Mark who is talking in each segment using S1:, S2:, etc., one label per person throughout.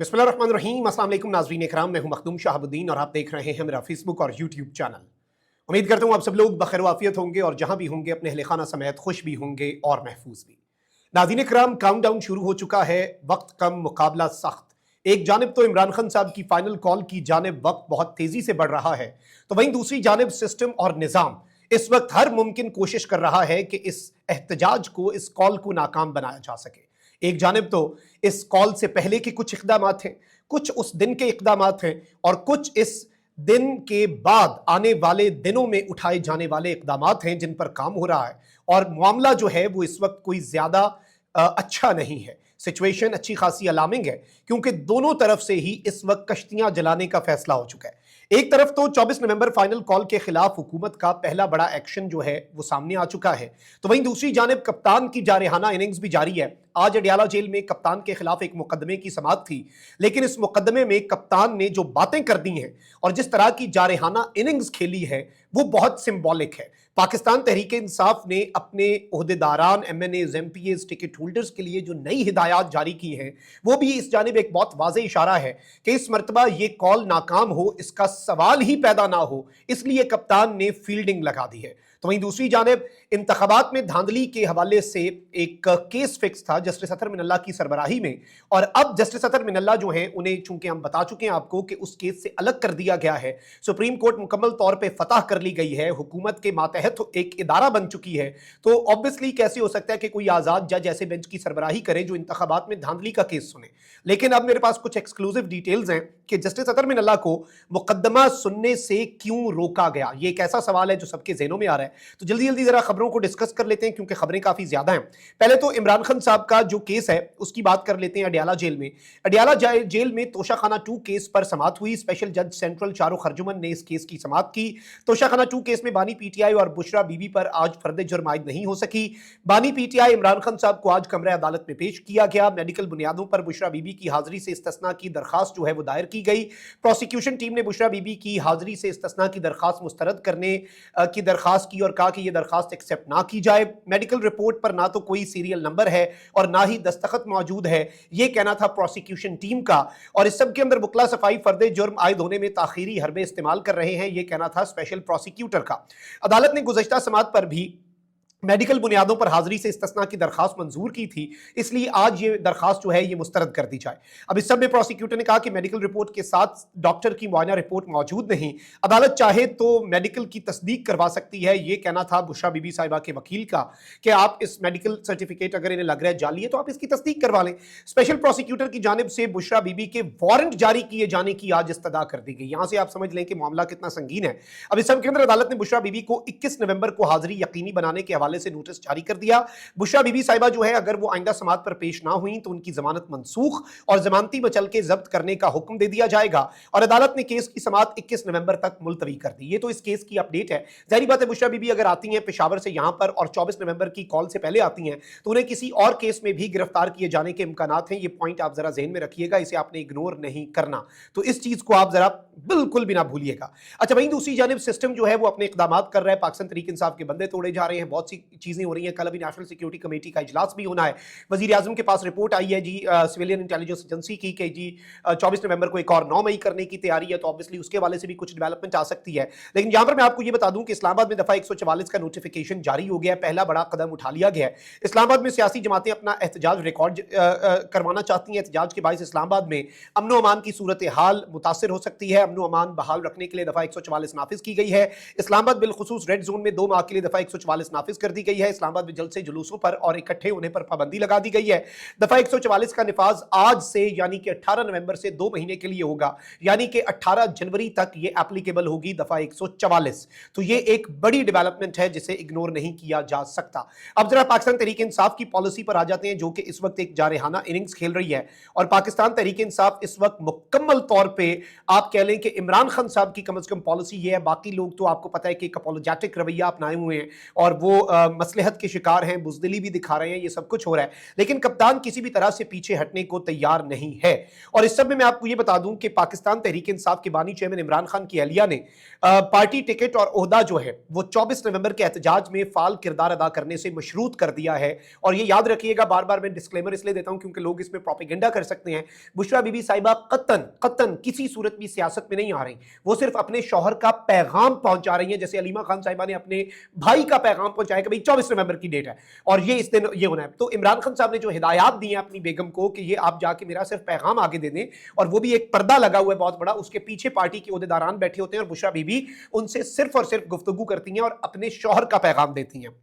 S1: बिस्मिल्लाहिर्रहमानिर्रहीम। अस्सलाम वालेकुम नाज़रीन इकराम, मैं हूं मखदूम शहाबुद्दीन और आप देख रहे हैं मेरा फेसबुक और यूट्यूब चैनल। उम्मीद करता हूं आप सब लोग बखैर वाफियत होंगे और जहां भी होंगे अपने अहले खाना समेत खुश भी होंगे और महफूज भी। नाज़रीन इकराम, काउंटडाउन शुरू हो चुका है, वक्त कम मुकाबला सख्त। एक जानिब तो इमरान खान साहब की फाइनल कॉल की जानिब वक्त बहुत तेजी से बढ़ रहा है, तो वहीं दूसरी जानिब सिस्टम और निज़ाम इस वक्त हर मुमकिन कोशिश कर रहा है कि इस एहतजाज को, इस कॉल को नाकाम बनाया जा सके। एक जानिब तो इस कॉल से पहले के कुछ इक़दामात हैं, कुछ उस दिन के इक़दामात हैं और कुछ इस दिन के बाद आने वाले दिनों में उठाए जाने वाले इक़दामात हैं जिन पर काम हो रहा है। और मामला जो है वो इस वक्त कोई ज़्यादा अच्छा नहीं है। सिचुएशन अच्छी खासी अलार्मिंग है, क्योंकि दोनों तरफ से ही इस वक्त कश्तियां जलाने का फैसला हो चुका है। एक तरफ तो 24 नवंबर फाइनल कॉल के खिलाफ हुकूमत का पहला बड़ा एक्शन जो है वो सामने आ चुका है, तो वहीं दूसरी जानिब कप्तान की जारहाना इनिंग्स भी जारी है। आज अडियाला जेल में कप्तान के खिलाफ एक मुकदमे की समाअत थी, लेकिन इस मुकदमे में कप्तान ने जो बातें कर दी हैं और जिस तरह की जारहाना इनिंग्स खेली है वो बहुत सिंबॉलिक है। पाकिस्तान तहरीक इंसाफ ने अपने ओहदेदारान, MNAs, MPAs, टिकट होल्डर्स के लिए जो नई हिदायत जारी की हैं वो भी इस जानिब एक बहुत वाज़ेह इशारा है कि इस मरतबा ये कॉल नाकाम हो, इसका सवाल ही पैदा ना हो, इसलिए कप्तान ने फील्डिंग लगा दी है। तो वहीं दूसरी जानिब इंतखाबात में धांधली के हवाले से एक केस फिक्स था जस्टिस अतहर मिनल्ला की सरबराही में, और अब जस्टिस अतहर मिनल्ला जो हैं उन्हें चूंकि हम बता चुके हैं आपको कि उस केस से अलग कर दिया गया है, सुप्रीम कोर्ट मुकम्मल तौर पे फतह कर ली गई है, हुकूमत के मातहत एक इदारा बन चुकी है, तो ऑब्वियसली कैसे हो सकता है कि कोई आज़ाद जज ऐसे बेंच की सरबराही करे जो इंतखाबात में धांधली का केस सुने। लेकिन अब मेरे पास कुछ एक्सक्लूसिव डिटेल्स हैं कि जस्टिस अतहर मिनल्ला को मुकदमा सुनने से क्यों रोका गया। ये एक ऐसा सवाल है जो सबके ज़हनों में आ रहा है, तो जल्दी जल्दी जरा खबरों को डिस्कस कर लेते हैं क्योंकि खबरें काफी ज्यादा हैं। पहले तो इमरान खान साहब का जो केस है उसकी बात कर लेते हैं। अडियाला जेल में, अडियाला जेल में तोशाखाना 2 केस पर समाअत हुई। स्पेशल जज सेंट्रल चारुख अर्जुमन ने इस केस की समाअत की। तोशाखाना 2 केस में बानी PTI और बुशरा बीबी पर आज फर्द जुर्म आयद नहीं हो सकी। बानी PTI इमरान खान साहब को आज कमरे अदालत में पेश किया गया। मेडिकल बुनियादों पर बुशरा बीबी की हाजिरी से इस्तिस्ना की दरखास्त जो है वो दायर की गई। प्रोसिक्यूशन टीम ने बुशरा बीबी की हाजिरी से इस्तिस्ना की दरखास्त मुस्तरद करने की दरखास्त की और कहा कि यह दरखास्त एक्सेप्ट ना की जाए। मेडिकल रिपोर्ट पर ना तो कोई सीरियल नंबर है और ना ही दस्तखत मौजूद है, यह कहना था प्रोसिक्यूशन टीम का। और इस सब के अंदर बुकला सफाई फर्द जुर्म आयद होने में ताखीरी हरबे इस्तेमाल कर रहे हैं, यह कहना था स्पेशल प्रोसिक्यूटर का। अदालत ने गुज़श्ता समाअत पर भी मेडिकल बुनियादों पर हाजिरी से इस्तिस्ना की दरखास्त मंजूर की थी, इसलिए आज ये दरखास्त जो है ये मुस्तरद कर दी जाए। अब इस सब में प्रोसिक्यूटर ने कहा कि मेडिकल रिपोर्ट के साथ डॉक्टर की मुआयना रिपोर्ट मौजूद नहीं, अदालत चाहे तो मेडिकल की तस्दीक करवा सकती है, ये कहना था बुशरा बीबी साहिबा के वकील का कि आप इस मेडिकल सर्टिफिकेट अगर इन्हें लग रहा है जाली है तो आप इसकी तस्दीक करवा लें। स्पेशल प्रोसिक्यूटर की जानिब से बुशरा बीबी के वारंट जारी किए जाने की आज इस्तदा कर दी गई। यहां से आप समझ लें कि मामला कितना संगीन है। अब इस सब के अंदर अदालत ने बुशरा बीबी को 21 नवंबर को हाजिरी यकीनी बनाने के हवाले से नोटिस जारी कर दिया। बुशरा बीबी साहिबा जो है अगर वो आइंदा समाअत पर पेश ना हुई तो उनकी जमानत मनसूख और जमानती बचल के जब्त करने का हुक्म दे दिया जाएगा, और अदालत ने केस की समाअत 21 नवंबर तक मुलतवी कर दी। ये तो इस केस की अपडेट है। जाहिर बात है बुशरा बीबी अगर आती हैं पेशावर से यहां पर और 24 नवंबर की कॉल से पहले आती हैं तो उन्हें किसी और केस में भी गिरफ्तार किए जाने के इम्कानात हैं। ये पॉइंट आप जरा ज़हन में रखिएगा, इसे आपने इग्नोर नहीं करना, तो इस चीज को आप जरा बिल्कुल भी ना भूलिएगा। अच्छा, वहीं दूसरी जानिब सिस्टम जो है वो अपने इक़दामात कर रहा है। पाकिस्तान तहरीक इंसाफ के बंदे तोड़े जा रहे हैं, बहुत सी चीजें हो रही हैं। कल अभी नेशनल सिक्योरिटी कमेटी का इजलास भी होना है। वजीर आजम के पास रिपोर्ट आई है जी सिविलियन इंटेलिजेंस एजेंसी की कि जी 24 नवंबर को एक और 9 मई करने की तैयारी है, तो ऑब्वियसली उसके हवाले से भी कुछ डेवलपमेंट आ सकती है। लेकिन यहां पर मैं आपको ये बता दूं कि इस्लामाबाद में दफा 144 का नोटिफिकेशन जारी हो गया है, पहला बड़ा कदम उठा लिया गया है। इस्लामाबाद में सियासी जमातें अपना एहतजाज रिकॉर्ड करवाना चाहती हैं। एहतजाज के बायस इस्लामाबाद में अमन अमान की सूरत हाल मुतासर हो सकती है। अमन अमान बहाल रखने के लिए दफा 144 नाफिज की गई है। इस्लामाबाद बिलखुसूस रेड जोन में 2 माह के लिए दफा 144 नाफिज कर दी गई है। इस्लामाबाद में जलसे जुलूसों पर और इकट्ठे होने पर पाबंदी लगा दी गई है। दफा 144 का निफाज आज से यानी कि 18 नवंबर से 2 महीने के लिए होगा, यानी कि 18 जनवरी तक ये एप्लीकेबल होगी दफा 144। तो ये एक बड़ी डेवलपमेंट है जिसे इग्नोर नहीं किया जा सकता। अब जरा पाकिस्तान तहरीक इंसाफ की पॉलिसी पर आ जाते हैं, जो कि इस वक्त एक जारहाना इनिंग्स खेल रही है। और पाकिस्तान तहरीक इंसाफ इस वक्त मुकम्मल तौर पर आप कह लें कि इमरान खान साहब की कम से कम पॉलिसी ये है, बाकी लोग तो आपको पता है कि एक अपोलोजेटिक रवैया अपनाए हुए हैं और वो मसलहत के शिकार हैं, बुज़दिली भी दिखा रहे हैं, ये सब कुछ हो रहा है, लेकिन कप्तान किसी भी तरह से पीछे हटने को तैयार नहीं है। और इस सब में मैं आपको ये बता दूं कि पाकिस्तान तहरीक इंसाफ के बानी चेयरमैन इमरान खान की अहलिया ने पार्टी टिकट और ओहदा जो है वो 24 नवंबर के एहतजाज में फाल किरदार अदा करने से मशरूत कर दिया है। और ये याद रखिएगा, बार बार मैं डिस्क्लेमर इसलिए देता हूं क्योंकि लोग इसमें प्रोपेगेंडा कर सकते हैं। बुशरा बीबी साहिबा कतन किसी सूरत भी सियासत में नहीं आ रही, वो सिर्फ अपने शौहर का पैगाम पहुंचा रही है, जैसे अलीमा खान साहिबा ने अपने भाई का पैगाम पहुंचाया कि भाई 24 नवंबर की डेट है और ये इस दिन ये होना है। तो इमरान खान साहब ने जो हिदायत दी है अपनी बेगम को कि ये आप जाके मेरा सिर्फ पैगाम आगे दे दें, और वो भी एक पर्दा लगा हुआ है बहुत बड़ा, उसके पीछे पार्टी के ओहदेदारान बैठे होते हैं और बुशरा बीबी उनसे सिर्फ और सिर्फ गुफ्तगू करती हैं और अपने शौहर का पैगाम देती हैं।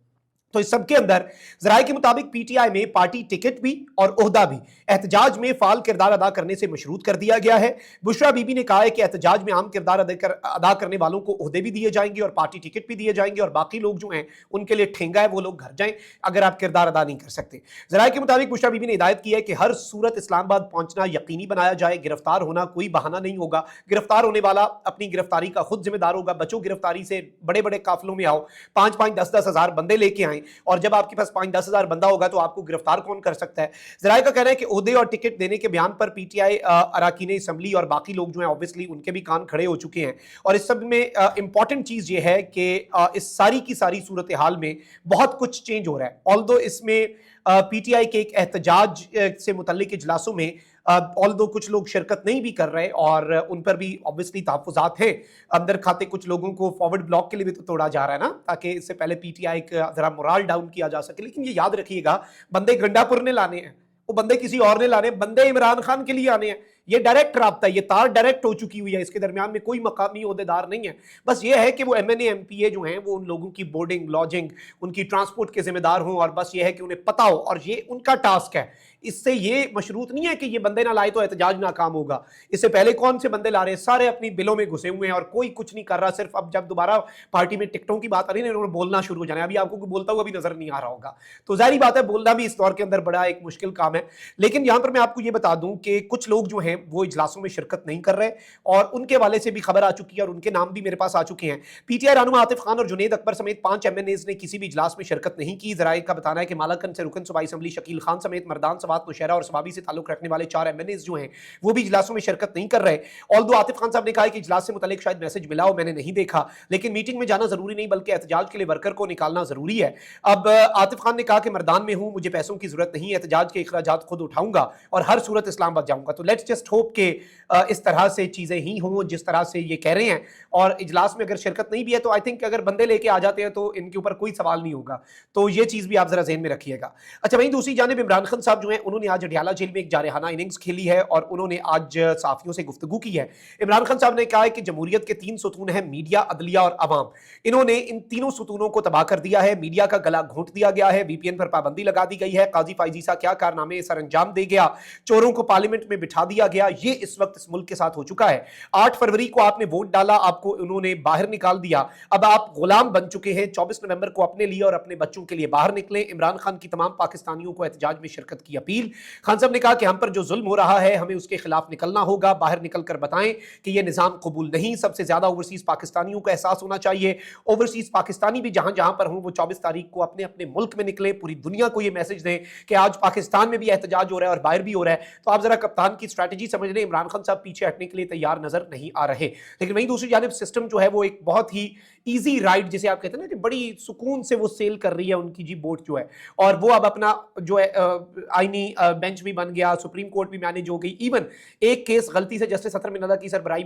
S1: तो इस सबके अंदर ज़राए के मुताबिक पीटीआई में पार्टी टिकट भी और ओहदा भी एहतजाज में फाल किरदार अदा करने से मशरूत कर दिया गया है। बुशरा बीबी ने कहा है कि एहतजाज में आम किरदार अदा करने वालों को ओहदे भी दिए जाएंगे और पार्टी टिकट भी दिए जाएंगे, और बाकी लोग जो हैं उनके लिए ठेंगा है, वो लोग घर जाएं अगर आप किरदार अदा नहीं कर सकते। ज़राए के मुताबिक बुशरा बीबी ने हिदायत की है कि हर सूरत इस्लामाबाद पहुंचना यकीनी बनाया जाए, गिरफ्तार होना कोई बहाना नहीं होगा, गिरफ्तार होने वाला अपनी गिरफ्तारी का खुद जिम्मेदार होगा। बचो गिरफ्तारी से, बड़े बड़े काफिलों में आओ, 5-5, 10-10 हज़ार बंदे लेके आए, और जब आपके पास 5-10 हज़ार बंदा होगा तो आपको गिरफ्तार कौन कर सकता है। ज़राए का कहना है कि ओहदे और टिकट देने के बयान पर पीटीआई अरकान असेंबली और बाकी लोग जो हैं ऑब्वियसली उनके भी कान खड़े हो चुके हैं। और इस सब में इंपॉर्टेंट चीज ये है कि इस सारी की सारी सूरत हाल में बहुत कुछ चेंज हो रहा है। ऑल्दो इसमें पीटीआई के एक एहतजाज से मुतल्लिक इजलासों में ऑल्दो कुछ लोग शिरकत नहीं भी कर रहे और उन पर भी ऑब्वियसली तहफ़्फ़ुज़ात हैं, अंदर खाते कुछ लोगों को फॉरवर्ड ब्लॉक के लिए भी तो तोड़ा जा रहा है ना, ताकि इससे पहले पीटीआई का जरा मोराल डाउन किया जा सके। लेकिन ये याद रखिएगा, बंदे गंडापुर ने लाने हैं, वो बंदे किसी और ने लाने, बंदे इमरान खान के लिए आने हैं। ये डायरेक्ट राब्ता है, ये तार डायरेक्ट हो चुकी हुई है, इसके दरमियान में कोई मकामी ओहदेदार नहीं है। बस ये है कि वो एमएनए एमपीए जो हैं वो उन लोगों की बोर्डिंग लॉजिंग, उनकी ट्रांसपोर्ट के जिम्मेदार हों, और बस ये है कि उन्हें पता हो, और ये उनका टास्क है। इससे ये मशरूत नहीं है कि ये बंदे ना लाए तो एहतजाज नाकाम होगा। इससे पहले कौन से बंदे ला रहे हैं, सारे अपनी बिलों में घुसे हुए हैं और कोई कुछ नहीं कर रहा। सिर्फ अब जब दोबारा पार्टी में टिकटों की बात आ रही है, इन्होंने बोलना शुरू हो जाना है। अभी आपको कोई बोलता हुआ भी नजर नहीं आ रहा होगा, तो जाहिर बात है बोलना भी इस दौर के अंदर बड़ा एक मुश्किल काम है। लेकिन यहां पर मैं आपको ये बता दूं कि कुछ लोग जो हैं वो इजलासों में शिरकत नहीं कर रहे, और उनके हवाले से भी खबर आ चुकी है और उनके नाम भी मेरे पास आ चुके हैं। पीटीआई रहनुमा आतिफ खान और जुनैद अकबर समेत 5 एमएनएज ने किसी भी इजलास में शिरकत नहीं की। ज़राए का बताना है कि मालाकन से रुकन सूबाई असम्बली शकील खान समेत मर्दान सवात नौशहरा और सवाबी से ताल्लुक रखने वाले 4 एमएनएज जो हैं वो भी इजलासों में शिरकत नहीं कर रहे। ऑल्दो आतिफ खान साहब ने कहा कि इजलास से मुतल्लिक शायद मैसेज मिला हो, मैंने नहीं देखा, लेकिन मीटिंग में जाना जरूरी नहीं बल्कि एहतजाज के लिए वर्कर को निकालना जरूरी है। अब आतिफ खान ने कहा कि मर्दान में हूं, मुझे पैसों की जरूरत नहीं, एहतजाज के अखराजात खुद उठाऊंगा और हर सूरत इस्लामाबाद जाऊंगा। तो लेट्स जस्ट होप के इस तरह से चीजें ही हों जिस तरह से ये कह रहे हैं, और इजलास में अगर शिरकत नहीं भी है तो आई थिंक अगर बंदे लेके आ जाते हैं तो इनके ऊपर कोई सवाल नहीं होगा। तो ये चीज भी आप जरा ज़हन में रखिएगा। अच्छा, वहीं दूसरी जानिब इमरान खान साहब जो हैं उन्होंने आज अडयाला जेल में एक जारहाना इनिंग्स खेली है और उन्होंने आज सहाफियों से गुफ्तगू की है। इमरान खान साहब ने कहा है कि जमहूरियत के 3 सुतून हैं, मीडिया, अदलिया और अवाम। इन्होंने इन तीनों सुतूनों को तबाह कर दिया है। मीडिया का गला घोंट दिया गया है, वीपीएन पर पाबंदी लगा दी गई है, काजी फाइजीसा क्या कारनामे सर अंजाम दे गया, चोरों को पार्लियामेंट में बिठा दिया गया। ये इस वक्त इस मुल्क के साथ हो चुका है। 8 फरवरी को आपने वोट डाला, आपको उन्होंने बाहर निकाल दिया, अब आप गुलाम बन चुके हैं। 24 नवंबर को अपने लिए और अपने बच्चों के लिए बाहर निकले। इमरान खान की तमाम पाकिस्तानियों को एहतजाज में शिरकत की अपील। खान साहब ने कहा कि हम पर जो जुल्म हो रहा है हमें उसके खिलाफ निकलना होगा, बाहर निकलकर बताएं कि यह निजाम कबूल नहीं। सबसे ज्यादा ओवरसीज पाकिस्तानियों को एहसास होना चाहिए। ओवरसीज पाकिस्तानी भी जहां जहां पर हों वो 24 तारीख को अपने अपने मुल्क में निकले, पूरी दुनिया को यह मैसेज दें कि आज पाकिस्तान में भी एहतजाज हो रहा है और बाहर भी हो रहा है। तो आप जरा कप्तान की स्ट्रैटेजी समझ लें, इमरान खान साहब पीछे हटने के लिए तैयार नजर नहीं आ रहे। लेकिन वहीं दूसरी जानिब सिस्टम जो है वो एक बहुत ही इजी राइड, जिसे आप कहते हैं ना कि बड़ी सुकून से वो सेल कर रही है उनकी जी बोट जो है, और वो अब अपना जो है आईनी बेंच भी बन गया, सुप्रीम कोर्ट भी मैनेज हो गई। इवन एक केस गलती से जस्टिस अतर मिनल्ला की सरबराही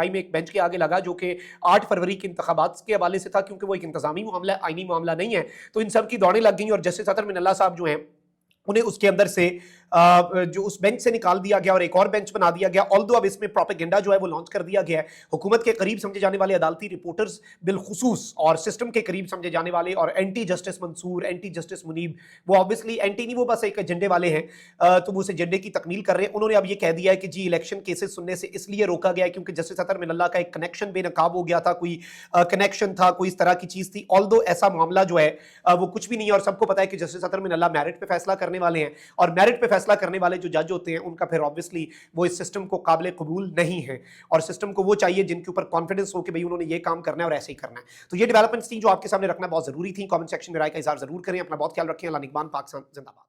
S1: में एक बेंच के आगे लगा जो कि 8 फरवरी के इंतखाबात के हवाले से था, क्योंकि वो एक इंतजामी मामला है, आईनी मामला नहीं है। तो इन सब की दौड़ें लग गई और जस्टिस अतर मिनल्ला साहब जो हैं उन्हें उसके अंदर से जो उस बेंच से निकाल दिया गया और एक और बेंच बना दिया गया। ऑल्दो अब इसमें प्रोपेगेंडा जो है वो लॉन्च कर दिया गया है। हुकूमत के करीब समझे जाने वाले अदालती रिपोर्टर्स बिलखुसूस और सिस्टम के करीब समझे जाने वाले और anti justice Mansoor, anti justice Muneeb, वो ऑब्वियसली एंटी नहीं, वो बस एक एजेंडे वाले हैं, तो वो उस एजेंडे की तकमील कर रहे हैं। उन्होंने अब ये कह दिया है कि जी इलेक्शन केसेस सुनने से इसलिए रोका गया है क्योंकि जस्टिस अतर मिनल्ला का एक कनेक्शन बेनकाब हो गया था, कोई कनेक्शन था, कोई इस तरह की चीज थी। ऑल्दो ऐसा मामला जो है वो कुछ भी नहीं है और सबको पता है कि जस्टिस अतर मिनल्ला मेरिट पे फैसला करने वाले हैं और मेरिट पे فیصلہ کرنے والے جو جج ہوتے ہیں ان کا پھر آبویسلی وہ اس سسٹم کو قابل قبول نہیں ہے، اور سسٹم کو وہ چاہیے جن کے اوپر کانفیڈنس ہو کہ بھئی انہوں نے یہ کام کرنا ہے اور ایسے ہی کرنا ہے۔ تو یہ ڈیولپمنٹس تھیں جو آپ کے سامنے رکھنا بہت ضروری تھی۔ کامنٹ سیکشن میں رائے کا اظہار ضرور کریں، اپنا بہت خیال رکھیں۔ اللہ نگہبان، پاکستان زندہ باد۔